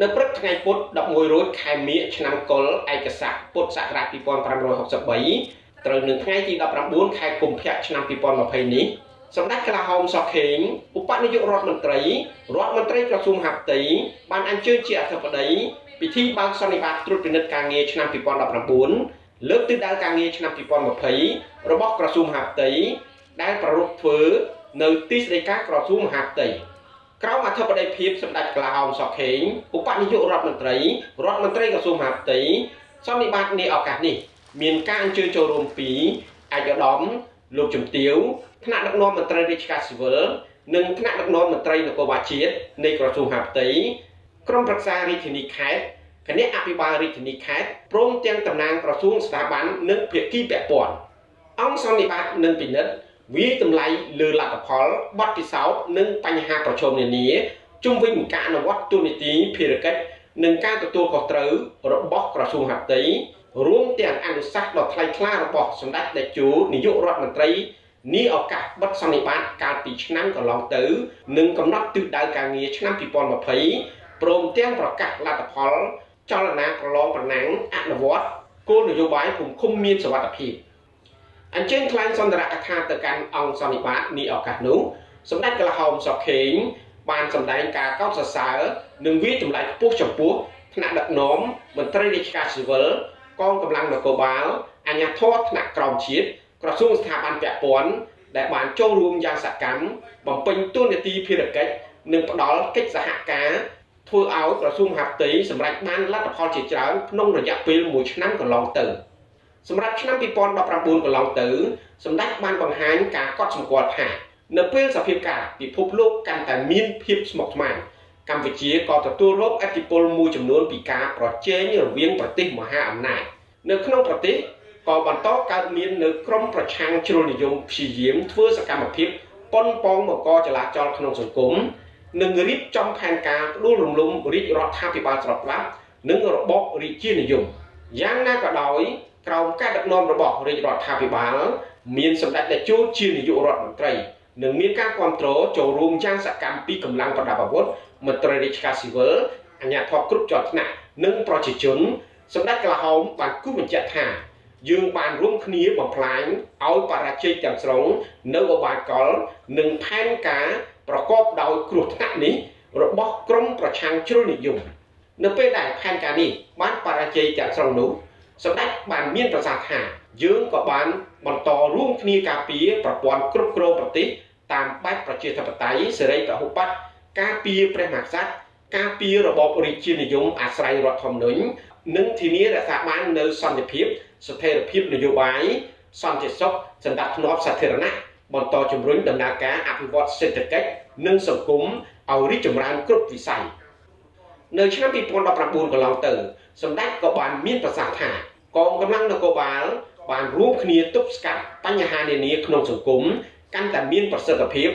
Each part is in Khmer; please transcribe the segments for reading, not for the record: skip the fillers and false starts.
នៅព្រឹកថ្ងៃពុធ11រោចខែមិញឆ្នាំកុលឯកសារពុទ្ធសករាជ2563ត្រូវនៅថ្ងៃទី19ខែកុម្ភៈឆ្នាំ2020នេះសម្ដេចកលាហោមសុខេងឧបនាយករដ្ឋមន្ត្រីក្រសួងមហាផ្ទៃបានអញ្ជើញជាអធិបតីពិធីបើកសន្និបាតត្រួតពិនិត្យការងារឆ្នាំ2019លើកទិសដៅការងារឆ្នាំ2020របស់ក្រសួងមហាផ្ទៃដែលប្រារព្ធធ្វើនៅទីស្តីការក្រសួងមហាផ្ទៃក្រោមអធិបតីភាពសម្ដេចកលាហោមសុខេងឧបនាយករដ្ឋមន្ត្រីក្រសួងមហាផ្ទៃសន្និបាតនេះឱកាសនេះមានការអញ្ជើញចូលរួមពីឯកឧត្តមលោកជំទាវថ្នាក់ដឹកនាំមន្ត្រីរាជការស៊ីវិលនិងថ្នាក់ដឹកនាំមន្ត្រីនគរបាលជាតិនៃក្រសួងមហាផ្ទៃក្រុមប្រឹក្សារាជធានីខេត្តគណៈអភិបាលរាជធានីខេត្តព្រមទាំងតំណាងក្រសួងស្ថាប័ននិងភាគីពាក់ព័ន្ធអង្គសន្និបាតនឹងពិនិត្យវាតម្លៃលើលទ្ធផលបទពិសោធន៍និងបញ្ហាប្រឈមនានាជុំវិញការអនុវត្តទូនីតិភារកិច្ចនិងការទទួលខុសត្រូវរបស់ក្រសួងមហាផ្ទៃរួមទាំងអនុសាសន៍ដ៏ថ្លៃថ្លារបស់សម្ដេចតេជោនាយករដ្ឋមន្ត្រីនេះឱកាសបិទសន្និបាតកាលពីឆ្នាំកន្លងទៅនិងកំណត់ទិសដៅការងារឆ្នាំ2020ព្រមទាំងប្រកាសលទ្ធផលចលនាប្រឡងប្រណាំងអនុវត្តគោលនយោបាយភូមិឃុំមានសុវត្ថិភាពអញ្ជើញថ្លែងសន្ទរកថាទៅកាន់អង្គសន្និបាតនេះឱកាសនោះសម្ដេចកលាហោមសុខេងបានសម្ដែងការកោតសរសើរនិងវាចម្លែកខ្ពស់ចំពោះថ្នាក់ដឹកនាំមន្ត្រីរាជការស៊ីវិលកងកម្លាំងនគរបាលអាជ្ញាធរថ្នាក់ក្រោមជាតិក្រសួងស្ថាប័នពាក់ព័ន្ធដែលបានចូលរួមយ៉ាងសកម្មបំពេញតួនាទីភារកិច្ចនិងផ្ដល់កិច្ចសហការធ្វើឲ្យក្រសួងមហាផ្ទៃសម្រេចបានលទ្ធផលជាច្រើនក្នុងរយៈពេល1ឆ្នាំកន្លងទៅសម្រាប់ឆ្នាំ2019កន្លងទៅសម្ដេចបានបង្ហាញការកត់សម្គាល់ថានៅពេលសភាពការពិភពលោកកាន់តែមានភាពស្មុគស្មាញកម្ពុជាក៏ទទួលរងឥទ្ធិពលមួយចំនួនពីការប្រជែងរវាងប្រទេសមហាអំណាចនៅក្នុងប្រទេសក៏បន្តកើតមាននៅក្រមប្រឆាំងជ្រុលនិយមព្យាយាមធ្វើសកម្មភាពប៉ុនប៉ងបង្កចលាចលក្នុងសង្គមនិងរៀបចំផែនការផ្ដួលរំលំរាជរដ្ឋាភិបាលស្របច្បាប់និងរបបរាជានិយមយ៉ាងណាក៏ដោយក្រោមការដឹកនាំរបស់រាជរដ្ឋាភិបាលមានសម្ដេចតេជោជានាយករដ្ឋមន្ត្រីនិងមានការគ្រប់គ្រងចូលរួមយ៉ាងសកម្មពីកម្លាំងប្រដាប់អាវុធមន្ត្រីរាជការស៊ីវិលអាជ្ញាធរគ្រប់ជាន់ថ្នាក់និងប្រជាជនសម្ដេចកលាហោមបានគូសបញ្ជាក់ថាយើងបានរួមគ្នាបំផ្លាញឲ្យបរាជ័យទាំងស្រុងនៅឧបាយកលនិងផែនការប្រកបដោយគ្រោះថ្នាក់នេះរបស់ក្រមប្រឆាំងជ្រុលនិយមនៅពេលដែលផែនការនេះបានបរាជ័យទាំងស្រុងនោះសម្ដេចបានមានប្រសាសន៍ថាយើងក៏បានបន្តរួមគ្នាការពារប្រព័ន្ធគ្រប់គ្រងប្រទេសតាមបែបប្រជាធិបតេយ្យសេរីពហុបត្តិការពារព្រះមហាក្សត្រការពាររបបរាជានិយមអាស្រ័យរដ្ឋធម្មនុញ្ញនិងធានារក្សាបាននូវសន្តិភាពស្ថិរភាពនយោបាយសន្តិសុខសណ្ដាប់ធ្នាប់សាធារណៈបន្តជំរុញដំណើរការអភិវឌ្ឍសេដ្ឋកិច្ចនិងសង្គមឲ្យរីកចម្រើនគ្រប់វិស័យនៅឆ្នាំ2019កន្លងទៅសម្ដេចក៏បានមានប្រសាសន៍ថាកងកម្លាំងនគរបាលបានរួមគ្នាទប់ស្កាត់បញ្ហានានាក្នុងសង្គមកាន់តែមានប្រសិទ្ធភាព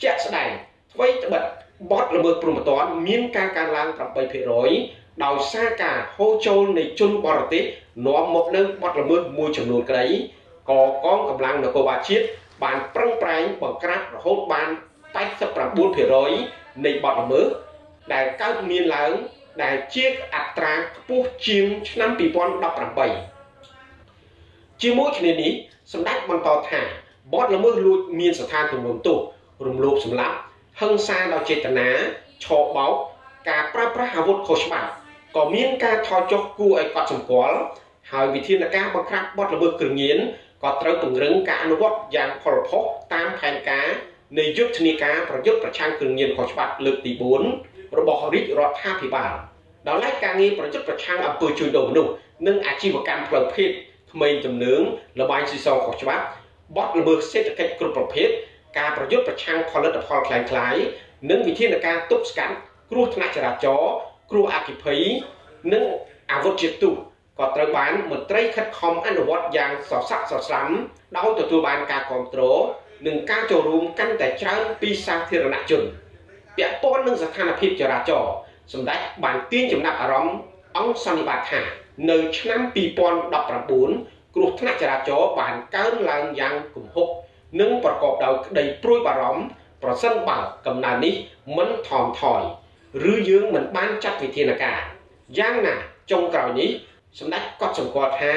ជាក់ស្ដែងអ្វីត្បិតបទល្មើសព្រហ្មទណ្ឌមានការកើនឡើង 8% ដោយសារការហូរចូលនៃជនបរទេសនាំមកនៅបទល្មើសមួយចំនួនក្តីក៏កងកម្លាំងនគរបាលជាតិបានប្រឹងប្រែងបង្ក្រាបរហូតបាន 89% នៃបទល្មើសដែលកើតមានឡើងដែលជាអត្រាខ្ពស់ជាងឆ្នាំ2018ជាមួយគ្នានេះសម្ដេចបន្តថាបទល្មើសលួចមានស្ថានទម្ងន់ទោសរំលោភសម្លាប់ហិង្សាដោយចេតនាឆោបោកការប្រើប្រាស់អាវុធខុសច្បាប់ក៏មានការថយចុះគួរឲ្យកត់សម្គាល់ហើយវិធានការបង្ក្រាបបទល្មើសគ្រឿងញៀនក៏ត្រូវពង្រឹងការអនុវត្តយ៉ាងផលផុសតាមផែនការនៃយុទ្ធនាការប្រយុទ្ធប្រឆាំងគ្រឿងញៀនខុសច្បាប់លើកទី4របស់រាជរដ្ឋាភិបាលដោយឡែកការងារប្រយុទ្ធប្រឆាំងអំពើជួញដូរមនុស្សនិងអាជីវកម្មផ្លូវភេទក្មេងទំនើងលបែងស៊ីសងខុសច្បាប់បទល្មើសសេដ្ឋកិច្ចគ្រប់ប្រភេទការប្រយុទ្ធប្រឆាំងផលិតផលคล้ายៗនិងវិធានការទប់ស្កាត់គ្រោះថ្នាក់ចរាចរណ៍គ្រោះអគ្គិភ័យនិងអាវុធជាទូក៏ត្រូវបានមន្ត្រីខិតខំអនុវត្តយ៉ាងសស្រាក់សស្រាំដោយទទួលបានការគ្រប់គ្រងនិងការចូលរួមកាន់តែច្រើនពីសាធារណជនពាក់ព័ន្ធនឹងស្ថានភាពចរាចរណ៍សម្ដេចបានទាញចំណាប់អារម្មណ៍អង្គសន្និបាតថានៅឆ្នាំ2019គ្រោះថ្នាក់ចរាចរណ៍បានកើនឡើងយ៉ាងគំហុកនិងប្រកបដោយក្តីព្រួយបារម្ភប្រសិនបើកំណើននេះមិនថមថយ ឬយើងមិនបានចាត់វិធានការយ៉ាងណាចុងក្រោយនេះសម្ដេចក៏សម្គាល់ថា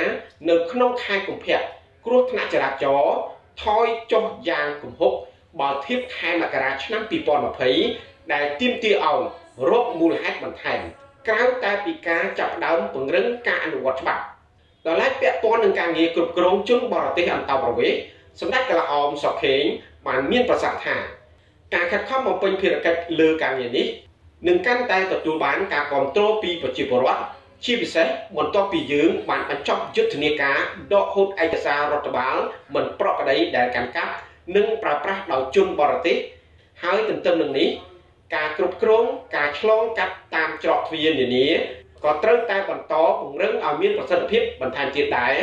នៅក្នុងខែកុម្ភៈគ្រោះថ្នាក់ចរាចរណ៍ថយចុះយ៉ាងគំហុកបើធៀបខែមករាឆ្នាំ2020ដែលទាមទារឲ្យរកមូលហេតុបន្ថែមក្រៅតែពីការចាប់ផ្ដើមពង្រឹងការអនុវត្តច្បាប់ដល់ឡែកពាក់ព័ន្ធនឹងការងារគ្រប់គ្រងជនបរទេសអន្តោប្រវេសន៍សម្ដេចកលហោមសុខេងបានមានប្រសាសន៍ថាការខិតខំបំពេញភារកិច្ចលើការងារនេះនឹងកាន់តែទទួលបានការគ្រប់គ្រងពីប្រជាពលរដ្ឋជាពិសេសបន្ទាប់ពីយើងបានបញ្ចប់យុទ្ធនាការដកហូតឯកសាររដ្ឋបាលមិនប្រក្រតីដែលកាន់កាប់និងប្រើប្រាស់ដោយជនបរទេសហើយទន្ទឹមនឹងនេះការគ្រប់គ្រងការឆ្លងកាត់តាមច្រកទ្វារនានាក៏ត្រូវតែបន្តពង្រឹងឲ្យមានប្រសិទ្ធភាពបន្ថែមទៀតដែរ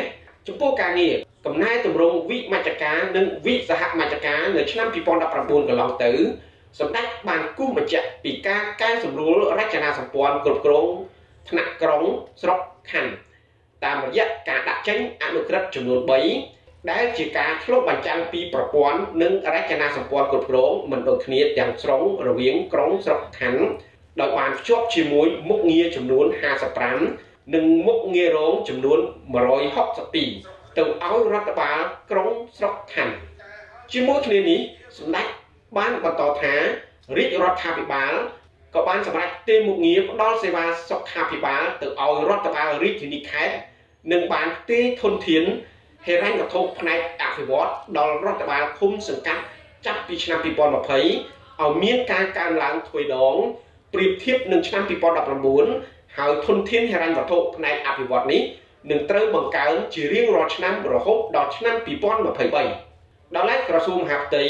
ចំពោះការងារកំណែទម្រង់វិមជ្ឈការនិងវិសហមជ្ឈការនៅឆ្នាំ2019កន្លងទៅសម្ដេចបានគូសបញ្ជាក់ពីការកែសម្រួលរចនាសម្ព័ន្ធគ្រប់គ្រងថ្នាក់ក្រុងស្រុកខណ្ឌតាមរយៈការដាក់ចេញអនុក្រឹត្យចំនួន3ដែលជាការឆ្លុះបញ្ចាំងពីប្រព័ន្ធនិងរចនាសម្ព័ន្ធគ្រប់គ្រងមិនដូចគ្នាទាំងស្រុងរវាងក្រុងស្រុកខណ្ឌដោយបានភ្ជាប់ជាមួយមុខងារចំនួន55និងមុខងាររងចំនួន162ទៅឲ្យរដ្ឋបាលក្រុងស្រុកខណ្ឌជាមួយគ្នានេះសម្ដេចបានបន្តថារាជរដ្ឋាភិបាលក៏បានសម្រេចទេមុខងារផ្ដល់សេវាសុខាភិបាលទៅឲ្យរដ្ឋបាលរាជធានីខេត្តនិងបានទេធនធានហិរញ្ញវត្ថុផ្នែកអភិវឌ្ឍដល់រដ្ឋបាលឃុំសង្កាត់ចាប់ពីឆ្នាំ2020ឲ្យមានការកើនឡើងទ្វេដងប្រៀបធៀបនឹងឆ្នាំ2019ហើយធនធានហិរញ្ញវត្ថុផ្នែកអភិវឌ្ឍនេះនឹងត្រូវបង្កើនជារៀងរាល់ឆ្នាំរហូតដល់ឆ្នាំ2023ដល់ឡែកក្រសួងមហាផ្ទៃ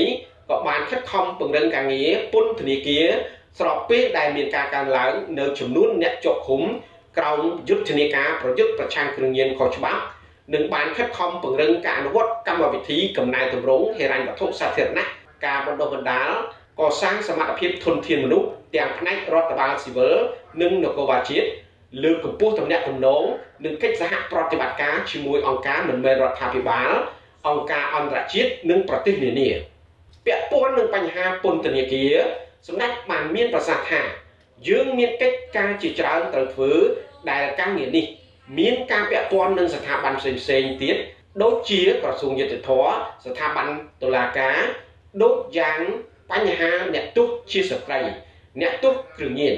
ក៏បានខិតខំពង្រឹងការងារពន្ធនាគារស្របពេលដែលមានការកើនឡើងនៅចំនួនអ្នកជាប់ឃុំក្រោមយុទ្ធនាការប្រយុទ្ធប្រឆាំងគ្រឿងញៀនខុសច្បាប់និងបានខិតខំពង្រឹងការអនុវត្តកម្មវិធីកំណែទម្រង់ហិរញ្ញវត្ថុសាធារណៈការបណ្ដុះបណ្ដាលកសាងសមត្ថភាពធនធានមនុស្សទាំងផ្នែករដ្ឋបាលស៊ីវិលនិងនគរបាលជាតិលើកកម្ពស់ទំនាក់ទំនងនិងកិច្ចសហប្រតិបត្តិការជាមួយអង្គការមិនមែនរដ្ឋាភិបាលអង្គការអន្តរជាតិនិងប្រទេសនានាពាក់ព័ន្ធនឹងបញ្ហាពន្ធនាគារសម្ដេចបានមានប្រសាសន៍ថាយើងមានកិច្ចការជាច្រើនត្រូវធ្វើដែលការងារនេះមានការពាក់ព័ន្ធនឹងស្ថាប័នផ្សេងៗទៀតដូចជាក្រសួងយុតិធធម៌ស្ថាប័នតុលាការដូចយ៉ាងបញ្ហាអ្នកទោសជាស្ត្រីអ្នកទោសគ្រឿងញៀន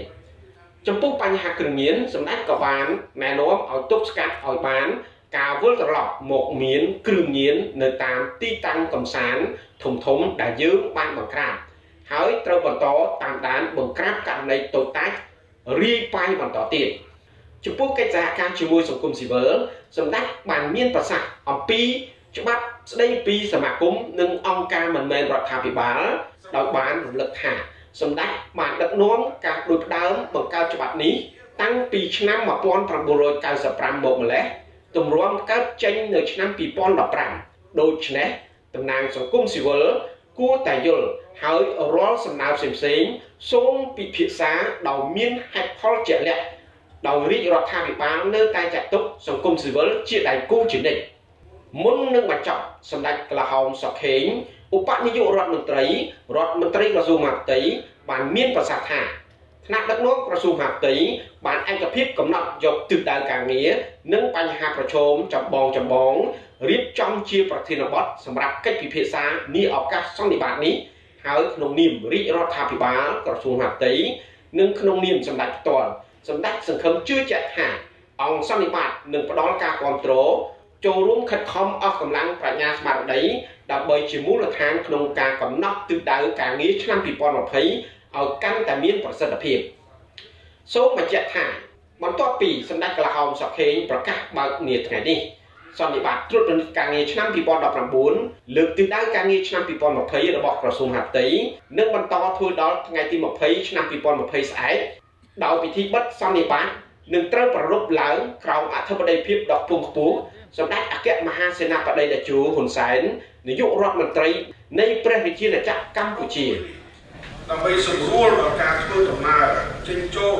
ចំពោះបញ្ហាគ្រឿងញៀនសម្ដេចក៏បានណែនាំឲ្យទប់ស្កាត់ឲ្យបានការវិលត្រឡប់មកមានគ្រឿងញៀននៅតាមទីតាំងកំសាន្តធំៗដែលយើងបានបង្ក្រាបហើយត្រូវបន្តតាមដានបង្ក្រាបករណីតូចតាចរាយប៉ាយបន្តទៀតចំពោះកិច្ចសហការជាមួយសង្គមស៊ីវិលសម្ដេចបានមានប្រសាសន៍អំពីច្បាប់ស្ដីពីសមាគមនិងអង្គការមិនមែនរដ្ឋាភិបាលដោយបានរំលឹកថាសម្ដេចបានដឹកនាំការផ្ដួចផ្ដើមបង្កើតច្បាប់នេះតាំងពីឆ្នាំ1995មកម្លេះទម្រាំកើតចេញនៅឆ្នាំ2015ដូច្នេះតំណាងសង្គមស៊ីវិលគួរតែយល់ហើយរាល់សំណើផ្សេងៗសូមពិភាក្សាដោយមានហេតុផលជាក់លាក់ដោយរាជរដ្ឋាភិបាលនៅតែចាត់ទុកសង្គមស៊ីវិលជាដៃគូជានិច្ចមុននឹងបញ្ចប់សម្ដេចកលហោមសុខេងឧបនាយករដ្ឋមន្ត្រីក្រសួងមហាផ្ទៃបានមានប្រសាសន៍ថាថ្នាក់ដឹកនាំក្រសួងមហាផ្ទៃបានឯកភាពកំណត់យកទិសដៅការងារនិងបញ្ហាប្រឈមចម្បងរៀបចំជាប្រធានបទសម្រាប់កិច្ចពិភាក្សានាឱកាសសន្និបាតនេះហើយក្នុងនាមរាជរដ្ឋាភិបាលក្រសួងមហាផ្ទៃនិងក្នុងនាមសម្ដេចផ្ទាល់សម្ដេចសង្ឃឹមជឿជាក់ថាអង្គសន្និបាតនឹងផ្ដល់ការគាំទ្រចូលរួមខិតខំអស់កម្លាំងប្រាជ្ញាស្មារតីដើម្បីជាមូលដ្ឋានក្នុងការកំណត់ទិសដៅការងារឆ្នាំ2020ឲ្យកាន់តែមានប្រសិទ្ធភាពសូមបញ្ជាក់ថាបន្ទាប់ពីសម្ដេចកលហោមសុខេងប្រកាសបើកនាថ្ងៃនេះសន្និបាតត្រួតពិនិត្យការងារឆ្នាំ2019លើកទិសដៅការងារឆ្នាំ2020របស់ក្រសួងមហាផ្ទៃនឹងបន្តធ្វើដល់ថ្ងៃទី20ឆ្នាំ2020ស្អែកដោយពិធីបិទសន្និបាតនឹងត្រូវប្រារព្ធឡើងក្រោមអធិបតីភាពដ៏ខ្ពង់ខ្ពស់សម្ដេចអគ្គមហាសេនាបតីតេជោហ៊ុនសែននាយករដ្ឋមន្ត្រីនៃព្រះរាជាណាចក្រកម្ពុជាដើម្បីសម្រួលដល់ការធ្វើដំណើរចេញចូល